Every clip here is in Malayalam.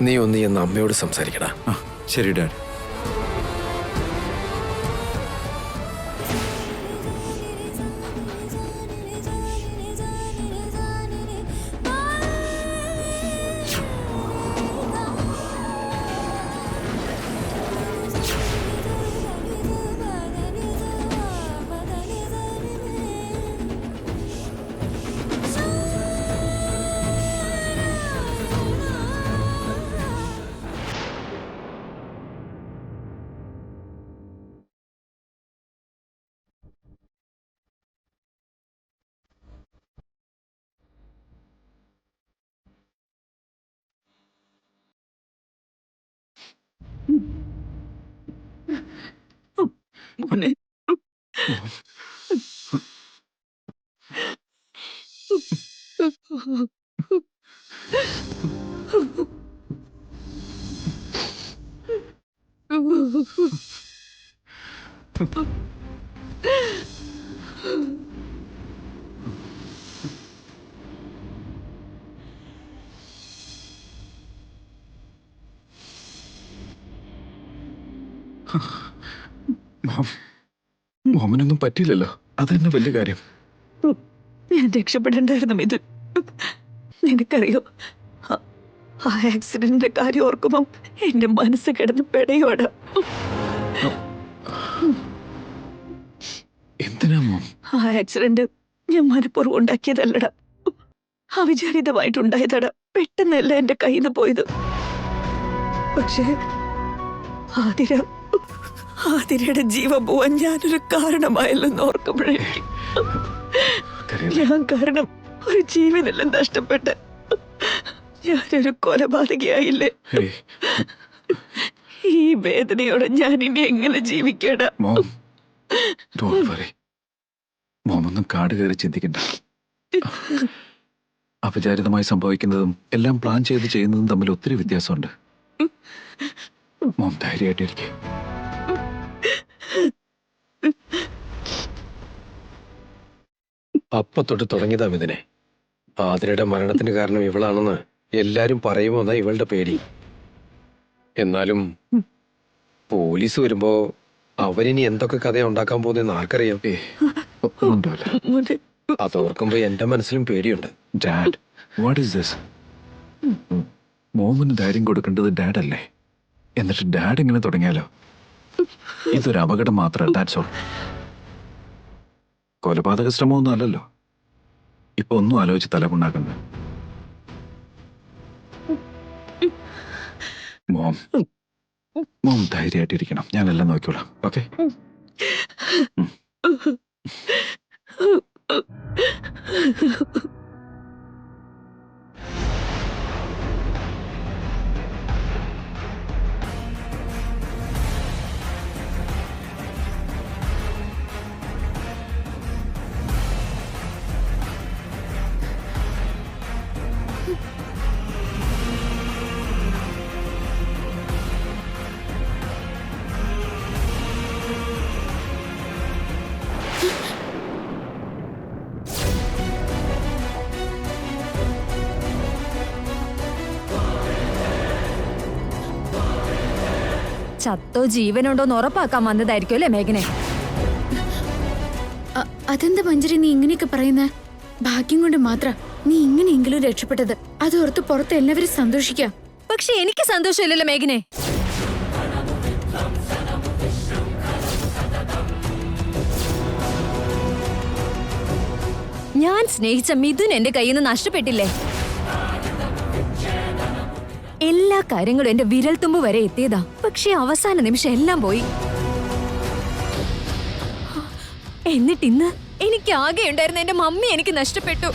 നീ ഒന്ന് എന്ന് അമ്മയോട് സംസാരിക്കടാ. ശരി ഡാഡ്. മോനെ മോമനൊന്നും പറ്റിയില്ലല്ലോ, അതന്നെ വലിയ കാര്യം. ഞാൻ രക്ഷപ്പെടണ്ടായിരുന്നു മിഥുൻ. നിനക്കറിയോ, ആ ആക്സിഡന്റിന്റെ കാര്യം ഓർക്കുമ്പോ എന്റെ മനസ്സ് കിടന്ന് പെടയോടാ. എന്തിനാ മോം? ആ ആക്സിഡന്റ് ഞാൻ മനഃപൂർവ്വം ഉണ്ടാക്കിയതല്ലടാ, അവിചാരിതമായിട്ടുണ്ടായതടാ. പെട്ടെന്നല്ല എന്റെ കയ്യിൽ നിന്ന് പോയത്. പക്ഷേ ആതിരയുടെ ജീവൻ പോവാൻ ഞാനൊരു കാരണമായല്ലെന്ന് ഓർക്കുമ്പോഴേ ഞാൻ കാരണം ഒരു ജീവനെല്ലാം നഷ്ടപ്പെട്ട് ഞാനൊരു കൊലപാതകയായില്ലേ. ഈ വേദനയോടെ ഞാൻ ഇനി എങ്ങനെ ജീവിക്കടാ? മോമൊന്നും കാട് കയറി ചിന്തിക്കണ്ട. അപചാരിതമായി സംഭവിക്കുന്നതും എല്ലാം പ്ലാൻ ചെയ്ത് ചെയ്യുന്നതും തമ്മിൽ ഒത്തിരി വ്യത്യാസമുണ്ട്. മോം ധൈര്യമായിട്ടിരിക്കെ. അപ്പൊ തൊട്ട് തുടങ്ങിയതാ ഇതിനെ. ആതിരയുടെ മരണത്തിന് കാരണം ഇവളാണെന്ന് എല്ലാരും പറയുമോ എന്നാ ഇവളുടെ പേടി. എന്നാലും പോലീസ് വരുമ്പോ അവരിനി എന്തൊക്കെ കഥ ഉണ്ടാക്കാൻ പോകുന്നെന്ന് ആർക്കറിയാം. അതോർക്കുമ്പോ എന്റെ മനസ്സിലും പേടിയുണ്ട്. Dad, what is this? മോമിന് ധൈര്യം കൊടുക്കേണ്ടത് ഡാഡ് അല്ലേ? എന്നിട്ട് ഡാഡ് ഇങ്ങനെ തുടങ്ങിയാലോ? ഇതൊരു അപകടം മാത്രം, ദാറ്റ്സ് ഓൾ. കൊലപാതക ശ്രമമൊന്നും അല്ലല്ലോ. ഇപ്പൊ ഒന്നും ആലോചിച്ച് തലമുണ്ടാക്കുന്നത്. മോം ധൈര്യമായിട്ടിരിക്കണം, ഞാനെല്ലാം നോക്കിക്കോളാം. ഓക്കെ? ചത്തോ ജീവനുണ്ടോന്ന് ഉറപ്പാക്കാൻ വന്നതായിരിക്കും അല്ലേ മേഘനെ? അതെന്താ മഞ്ജരി നീ ഇങ്ങനെയൊക്കെ പറയുന്നേ? ഭാഗ്യം കൊണ്ട് മാത്രം നീ ഇങ്ങനെയെങ്കിലും രക്ഷപ്പെട്ടത്. അതോർത്ത് പുറത്ത് എല്ലാവരും സന്തോഷിക്കാം. പക്ഷെ എനിക്ക് സന്തോഷമില്ലല്ലോ മേഘനെ. ഞാൻ സ്നേഹിച്ച മിഥുൻ എന്റെ കയ്യിൽ നിന്ന് നഷ്ടപ്പെട്ടില്ലേ? എല്ലാ കാര്യങ്ങളും എന്റെ വിരൽത്തുമ്പ് വരെ എത്തിയതാ. പക്ഷെ അവസാന നിമിഷം എല്ലാം പോയി. എന്നിട്ടിന്ന് എനിക്ക് ആകെ ഉണ്ടായിരുന്ന എന്റെ മമ്മി എനിക്ക് നഷ്ടപ്പെട്ടു.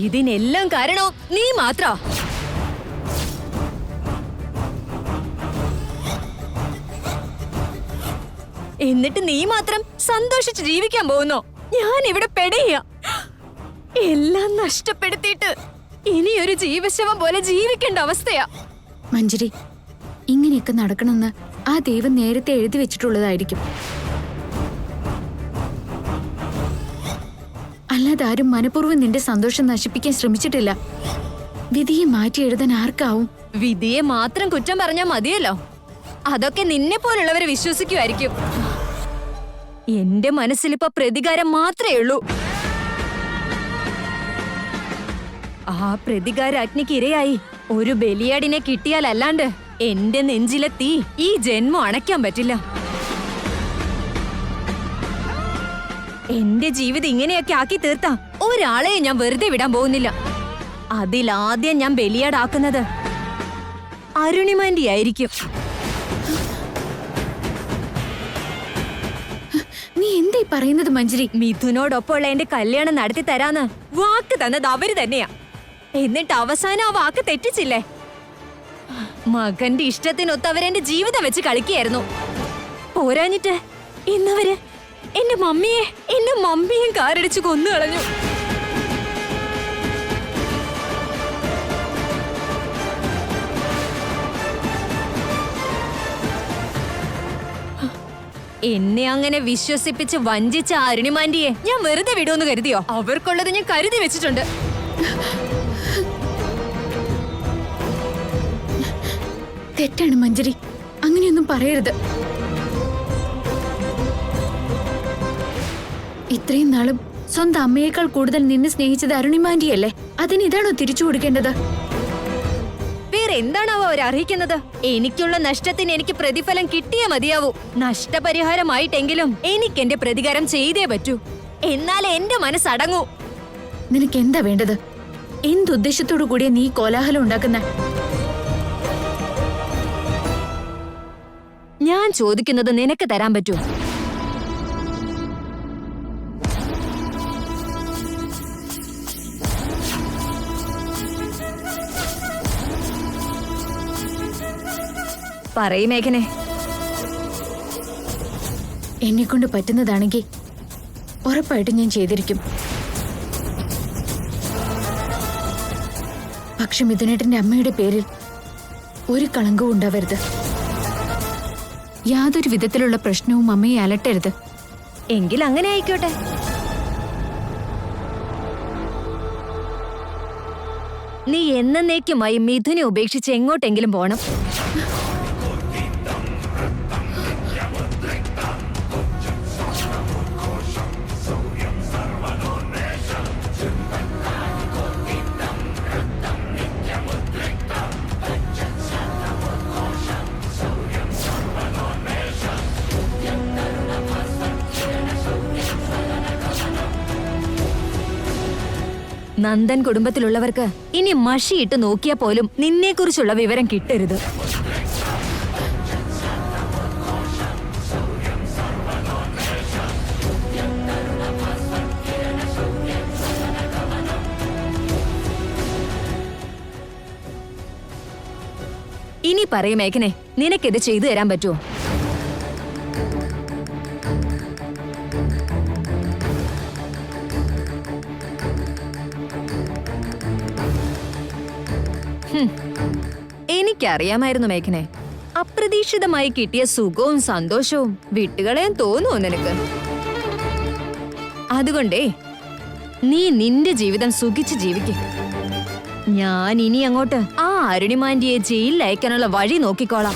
ഇതിനെല്ലാം കാരണോ നീ മാത്ര. എന്നിട്ട് നീ മാത്രം സന്തോഷിച്ച് ജീവിക്കാൻ പോകുന്നോ? ഞാൻ ഇവിടെ പെടയ. എല്ലാം നഷ്ടപ്പെടുത്തിയിട്ട് ഇനിയൊരു ജീവശവം പോലെ ജീവിക്കേണ്ട അവസ്ഥയാ. മഞ്ജരി, ഇങ്ങനെയൊക്കെ നടക്കണമെന്ന് ആ ദൈവം നേരത്തെ എഴുതി വെച്ചിട്ടുള്ളതായിരിക്കും. അല്ലാതെ ആരും മനഃപൂർവ്വം നിന്റെ സന്തോഷം നശിപ്പിക്കാൻ ശ്രമിച്ചിട്ടില്ല. വിധിയെ മാറ്റി എഴുതാൻ ആർക്കാവും? വിധിയെ മാത്രം കുറ്റം പറഞ്ഞാൽ മതിയല്ലോ. അതൊക്കെ നിന്നെ പോലുള്ളവരെ വിശ്വസിക്കുമായിരിക്കും. എന്റെ മനസ്സിലിപ്പോ പ്രതികാരം മാത്രമേ ഉള്ളൂ. ആ പ്രതികാര അഗ്നിക്ക് ഇരയായി ഒരു ബലിയാടിനെ കിട്ടിയാലല്ലാണ്ട് എന്റെ നെഞ്ചിലെ തീ ഈ ജന്മം അണയ്ക്കാൻ പറ്റില്ല. എന്റെ ജീവിതം ഇങ്ങനെയൊക്കെ ആക്കി തീർത്താ ഒരാളെ ഞാൻ വെറുതെ വിടാൻ പോകുന്നില്ല. അതിലാദ്യം ഞാൻ ബലിയാടാക്കുന്നത് അരുണിമാൻഡി ആയിരിക്കും. നീ എന്തായി പറയുന്നത് മഞ്ജരി? മിഥുനോടൊപ്പമുള്ള എന്റെ കല്യാണം നടത്തി തരാന്ന് വാക്ക് തന്നത് അവര് തന്നെയാ. എന്നിട്ട് അവസാനം ആ വാക്ക് തെറ്റിച്ചില്ലേ? മകന്റെ ഇഷ്ടത്തിനൊത്ത് അവരെന്റെ ജീവിതം വെച്ച് കളിക്കുകയായിരുന്നു. പോരാഞ്ഞിട്ട് ഇന്നവര് എന്റെ മമ്മിയെയും കാറടിച്ച് കൊന്നു കളഞ്ഞു. എന്നെ അങ്ങനെ വിശ്വസിപ്പിച്ച് വഞ്ചിച്ച അരുണിമാൻഡിയെ ഞാൻ വെറുതെ വിടുമെന്ന് കരുതിയോ? അവർക്കുള്ളത് ഞാൻ കരുതി വെച്ചിട്ടുണ്ട്. തെറ്റാണ് മഞ്ജരി, അങ്ങനെയൊന്നും പറയരുത്. ഇത്രയും നാളും സ്വന്തം അമ്മയേക്കാൾ കൂടുതൽ നിന്നെ സ്നേഹിച്ചത് അരുണിമാൻഡിയല്ലേ? അതിന് ഇതാണോ തിരിച്ചു കൊടുക്കേണ്ടത്? വേറെ എന്താണാവോ അവർ അർഹിക്കുന്നത്? എനിക്കുള്ള നഷ്ടത്തിന് എനിക്ക് പ്രതിഫലം കിട്ടിയേ മതിയാവൂ. നഷ്ടപരിഹാരമായിട്ടെങ്കിലും എനിക്ക് എന്റെ പ്രതികാരം ചെയ്തേ പറ്റൂ. എന്നാലേ എന്റെ മനസ്സടങ്ങൂ. നിനക്ക് എന്താ വേണ്ടത്? എന്തുദ്ദേശത്തോടു കൂടിയ നീ കോലാഹലം ഉണ്ടാക്കുന്ന? ഞാൻ ചോദിക്കുന്നത് നിനക്ക് തരാൻ പറ്റൂ? പറയ് മേഘനെ. എന്നെ കൊണ്ട് പറ്റുന്നതാണെങ്കിൽ ഉറപ്പായിട്ടും ഞാൻ ചെയ്തിരിക്കും. പക്ഷെ മിഥുനേട്ടന്റെ അമ്മയുടെ പേരിൽ ഒരു കളങ്കവും ഉണ്ടാവരുത്. യാതൊരു വിധത്തിലുള്ള പ്രശ്നവും അമ്മയെ അലട്ടരുത്. എങ്കിൽ അങ്ങനെ ആയിക്കോട്ടെ. നീ എന്നേക്കുമായി മിഥുനെ ഉപേക്ഷിച്ച് എങ്ങോട്ടെങ്കിലും പോണം. നന്ദൻ കുടുംബത്തിലുള്ളവർക്ക് ഇനി മഷിയിട്ട് നോക്കിയാൽ പോലും നിന്നെക്കുറിച്ചുള്ള വിവരം കിട്ടരുത്. ഇനി പറയും മേഘനെ, നിനക്കിത് ചെയ്തു തരാൻ പറ്റുമോ? എനിക്കറിയാമായിരുന്നു മേഘനെ, അപ്രതീക്ഷിതമായി കിട്ടിയ സുഖവും സന്തോഷവും വിട്ടുകളയാൻ തോന്നുമോ നിനക്ക്? അതുകൊണ്ടേ നീ നിന്റെ ജീവിതം സുഖിച്ച് ജീവിക്ക. ഞാൻ ഇനി അങ്ങോട്ട് ആ അരുണിമാൻഡിയെ ജയിലിൽ അയക്കാനുള്ള വഴി നോക്കിക്കോളാം.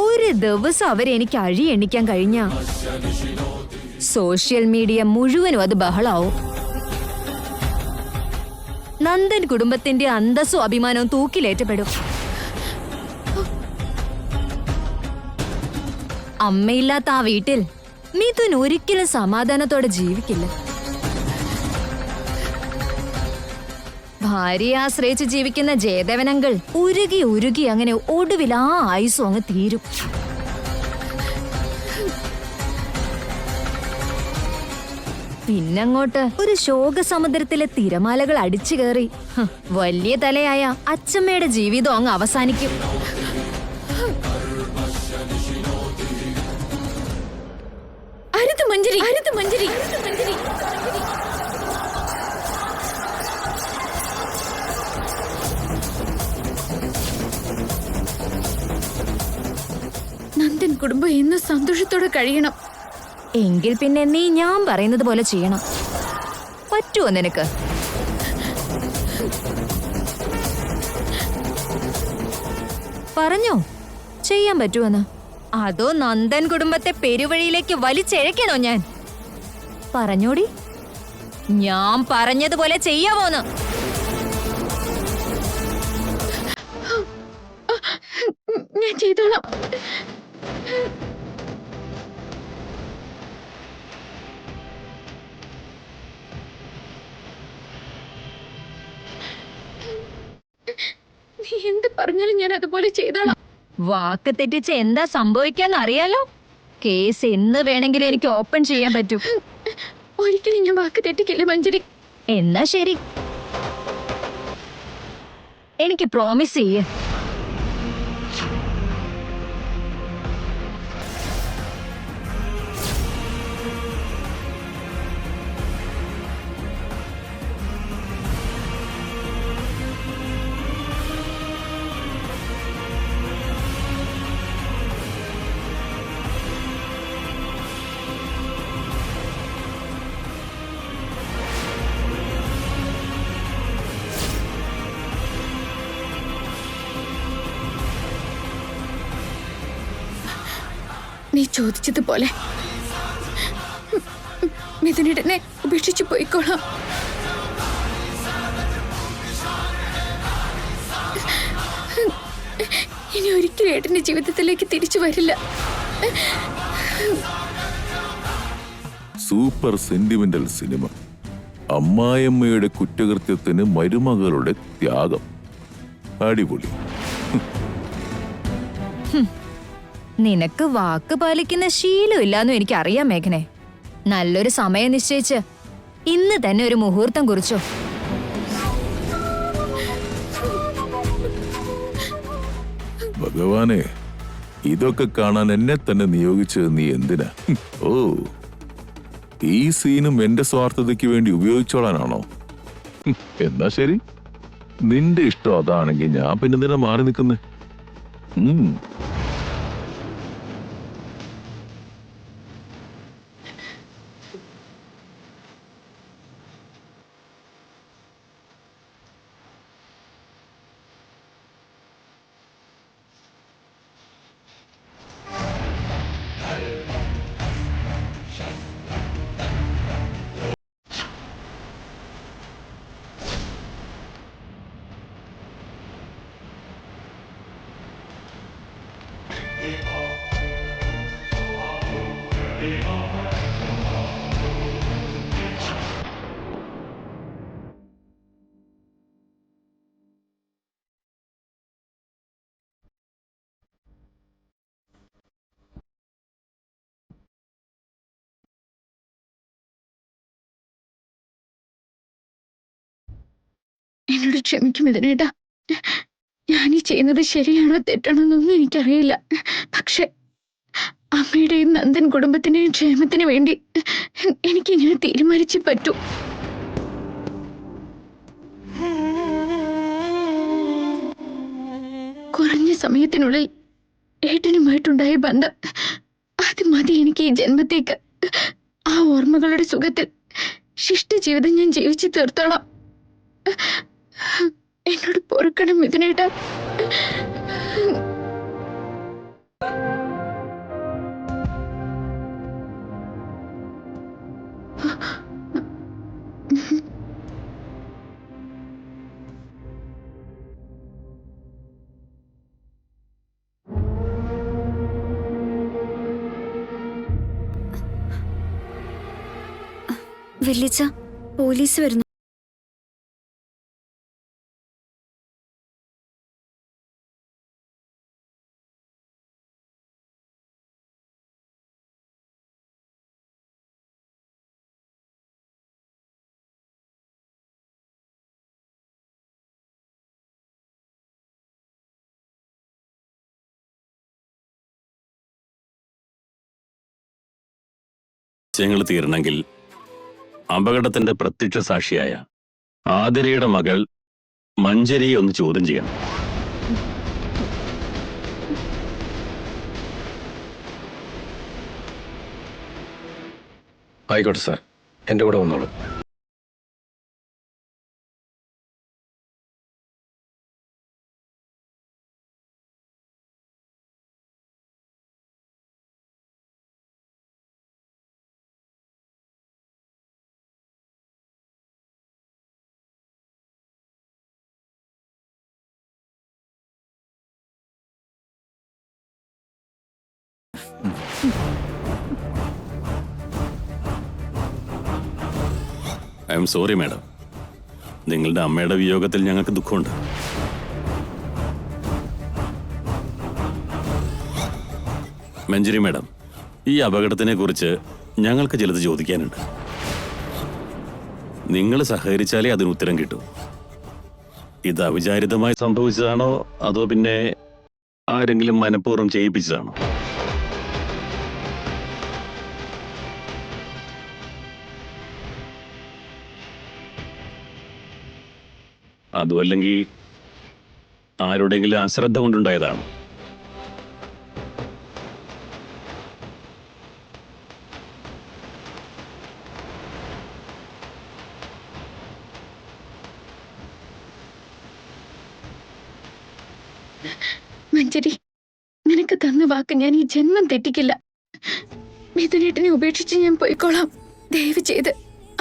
ഒരു ദിവസം അവരെ എനിക്ക് അഴി എണ്ണിക്കാൻ കഴിഞ്ഞ സോഷ്യൽ മീഡിയ മുഴുവനും അത് ബഹളാവും. നന്ദൻ കുടുംബത്തിന്റെ അന്തസ്സും അഭിമാനവും തൂക്കിലേറ്റപ്പെടും. അമ്മയില്ലാത്ത ആ വീട്ടിൽ മിഥുൻ ഒരിക്കലും സമാധാനത്തോടെ ജീവിക്കില്ല. ഭാര്യയെ ആശ്രയിച്ച് ജീവിക്കുന്ന ജയദേവനങ്കൾ ഉരുകി ഉരുകി അങ്ങനെ ഒടുവിൽ ആ ആയുസ്സും അങ്ങ് തീരും. പിന്നങ്ങോട്ട് ഒരു ശോകസമുദ്രത്തിലെ തിരമാലകൾ അടിച്ചു കയറി വലിയ തലയായ അച്ചമ്മയുടെ ജീവിതം അങ്ങ് അവസാനിക്കും. അരുത് മഞ്ജരി, അരുത് മഞ്ജരി, മഞ്ജരി. കുടുംബം എന്നും സന്തോഷത്തോടെ കഴിയണം. എങ്കിൽ പിന്നെ നീ ഞാൻ പറയുന്നത് പോലെ ചെയ്യണം. പറ്റുമോ നിനക്ക്? പറഞ്ഞോ ചെയ്യാൻ പറ്റുമെന്ന്. അതോ നന്ദൻ കുടുംബത്തെ പെരുവഴിയിലേക്ക് വലിച്ചഴക്കണോ ഞാൻ? പറഞ്ഞോടി, ഞാൻ പറഞ്ഞതുപോലെ ചെയ്യാമോന്ന്? ഞാൻ ചെയ്തോളാം. നീ എന്ത് പറഞ്ഞാലും ഞാൻ അതുപോലെ ചെയ്തോളാം. വാക്ക് തെറ്റിച്ച് എന്താ സംഭവിക്കാന്ന് അറിയാലോ. കേസ് എന്ന് വേണമെങ്കിലും എനിക്ക് ഓപ്പൺ ചെയ്യാൻ പറ്റും. ഒരിക്കലും ഞാൻ വാക്ക് തെറ്റിക്കില്ല മഞ്ജരി. എന്നാ ശരി, എനിക്ക് പ്രോമിസ് ചെയ്യേ. നീ ചോദിച്ചതുപോലെ മിഥുനേട്ടനെ ഉപേക്ഷിച്ചു പോയിക്കോളാം. ഇനി ഒരിക്കലും ഏട്ടന്റെ ജീവിതത്തിലേക്ക് തിരിച്ചു വരില്ല. Super sentimental cinema. അമ്മായിയമ്മയുടെ കുറ്റകൃത്യത്തിന് മരുമകളുടെ ത്യാഗം. അടിപൊളി. നിനക്ക് വാക്ക് പാലിക്കുന്ന ശീലമില്ലാന്നും എനിക്കറിയാം മേഘനെ. നല്ലൊരു സമയം നിശ്ചയിച്ച് ഇന്ന് തന്നെ ഒരു മുഹൂർത്തം കുറിച്ചോ. ഭഗവാനെ, ഇതൊക്കെ കാണാൻ എന്നെ തന്നെ നിയോഗിച്ചത് നീ എന്തിനാ? ഓ, ഈ സീനും എന്റെ സ്വാർത്ഥതയ്ക്ക് വേണ്ടി ഉപയോഗിച്ചോളാനാണോ? എന്നാ ശരി, നിന്റെ ഇഷ്ടം അതാണെങ്കിൽ ഞാൻ പിന്നെ എന്തിനാ മാറി നിൽക്കുന്നേ? എന്നോട് ക്ഷമിക്കും ഇതിനേട്ടാ. ഞാനീ ചെയ്യുന്നത് ശരിയാണോ തെറ്റാണോ എന്നൊന്നും എനിക്കറിയില്ല. പക്ഷെ അമ്മയുടെയും നന്ദൻ കുടുംബത്തിന്റെയും ക്ഷേമത്തിന് വേണ്ടി എനിക്കിങ്ങനെ തീരുമാനിച്ചേ പറ്റൂ. കുറഞ്ഞ സമയത്തിനുള്ളിൽ ഏട്ടനുമായിട്ടുണ്ടായ ബന്ധം അത് മതി എനിക്ക് ഈ ജന്മത്തേക്ക്. ആ ഓർമ്മകളുടെ സുഖത്തിൽ ശിഷ്ട ജീവിതം ഞാൻ ജീവിച്ചു തീർത്തോളാം. എന്നോട് പൊറുക്കണം മിഥുനേട്ടാ. വല്യച്ഛ, പോലീസ് വരുന്നു. രഹസ്യങ്ങൾ തീരണമെങ്കിൽ അപകടത്തിന്റെ പ്രത്യക്ഷ സാക്ഷിയായ ആതിരയുടെ മകൾ മഞ്ജരിയെ ഒന്ന് ചോദ്യം ചെയ്യണം. ആയിക്കോട്ടെ സാർ, എൻ്റെ കൂടെ വന്നോളൂ. I am sorry madam. നിങ്ങളുടെ അമ്മയുടെ വിയോഗത്തിൽ ഞങ്ങൾക്ക് ദുഃഖമുണ്ട്. മഞ്ജരി മാഡം, ഈ അപകടത്തിനെ കുറിച്ച് ഞങ്ങൾക്ക് ചിലത് ചോദിക്കാനുണ്ട്. നിങ്ങൾ സഹകരിച്ചാലേ അതിന് ഉത്തരം കിട്ടൂ. ഇത് അവിചാരിതമായി സംഭവിച്ചതാണോ അതോ പിന്നെ ആരെങ്കിലും മനഃപൂർവ്വം ചെയ്യിപ്പിച്ചതാണോ? അതുമല്ലെങ്കിൽ ആരുടെങ്കിലും അശ്രദ്ധ കൊണ്ടുണ്ടായതാണോ? മഞ്ജരി, നിനക്ക് തന്ന വാക്ക് ഞാൻ ഈ ജന്മം തെറ്റിക്കില്ല. മിഥുനേട്ടനെ ഉപേക്ഷിച്ച് ഞാൻ പോയിക്കോളാം. ദയവ് ചെയ്ത്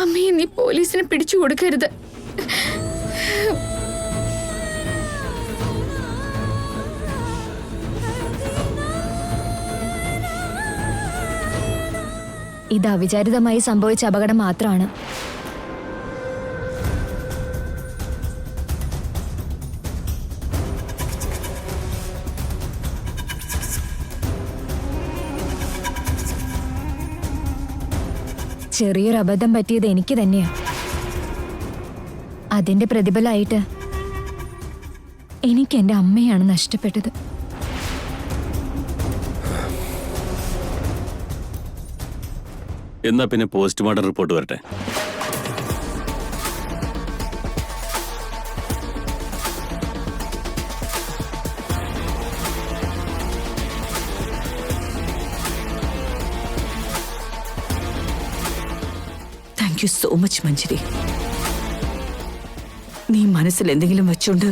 അമ്മയെ നീ പോലീസിന് പിടിച്ചു കൊടുക്കരുത്. ഇത് അവിചാരിതമായി സംഭവിച്ച അപകടം മാത്രമാണ്. ചെറിയൊരു അബദ്ധം പറ്റിയത് എനിക്ക് തന്നെയാ. അതിന്റെ പ്രതിഫലമായിട്ട് എനിക്ക് എന്റെ അമ്മയാണ് നഷ്ടപ്പെട്ടത്. എന്നാ പിന്നെ പോസ്റ്റ്മോർട്ടം റിപ്പോർട്ട് വരട്ടെ. താങ്ക് യു സോ മച്ച് മഞ്ജരി. നീ മനസ്സിൽ എന്തെങ്കിലും വെച്ചോണ്ട്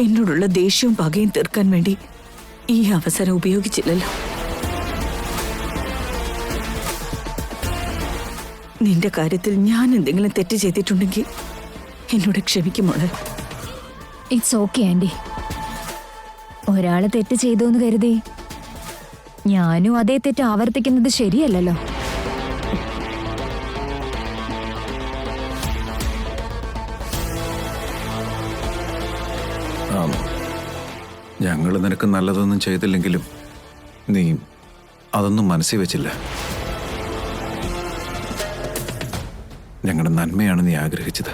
എന്നോടുള്ള ദേഷ്യവും പകയും തീർക്കാൻ വേണ്ടി ഈ അവസരം ഉപയോഗിച്ചില്ലല്ലോ. നിന്റെ കാര്യത്തിൽ ഞാൻ എന്തെങ്കിലും തെറ്റ് ചെയ്തിട്ടുണ്ടെങ്കിൽ എന്നോട് ക്ഷമിക്കും മോളെ. It's okay aunty. ഒരാള് തെറ്റ് ചെയ്തു എന്ന് കരുതി ഞാനും അതേ തെറ്റ് ആവർത്തിക്കുന്നത് ശരിയല്ലല്ലോ. ഞങ്ങൾ നിനക്ക് നല്ലതൊന്നും ചെയ്തില്ലെങ്കിലും നീ അതൊന്നും മനസ്സിൽ വെച്ചില്ല. ഞങ്ങളുടെ നന്മയാണ് നീ ആഗ്രഹിച്ചത്.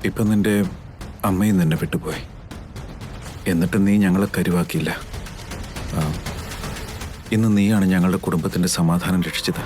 ഇപ്പം നിന്റെ അമ്മയും നിന്നെ വിട്ടുപോയി. എന്നിട്ട് നീ ഞങ്ങളെ കരുവാക്കിയില്ല. ഇന്ന് നീയാണ് ഞങ്ങളുടെ കുടുംബത്തിൻ്റെ സമാധാനം രക്ഷിച്ചത്.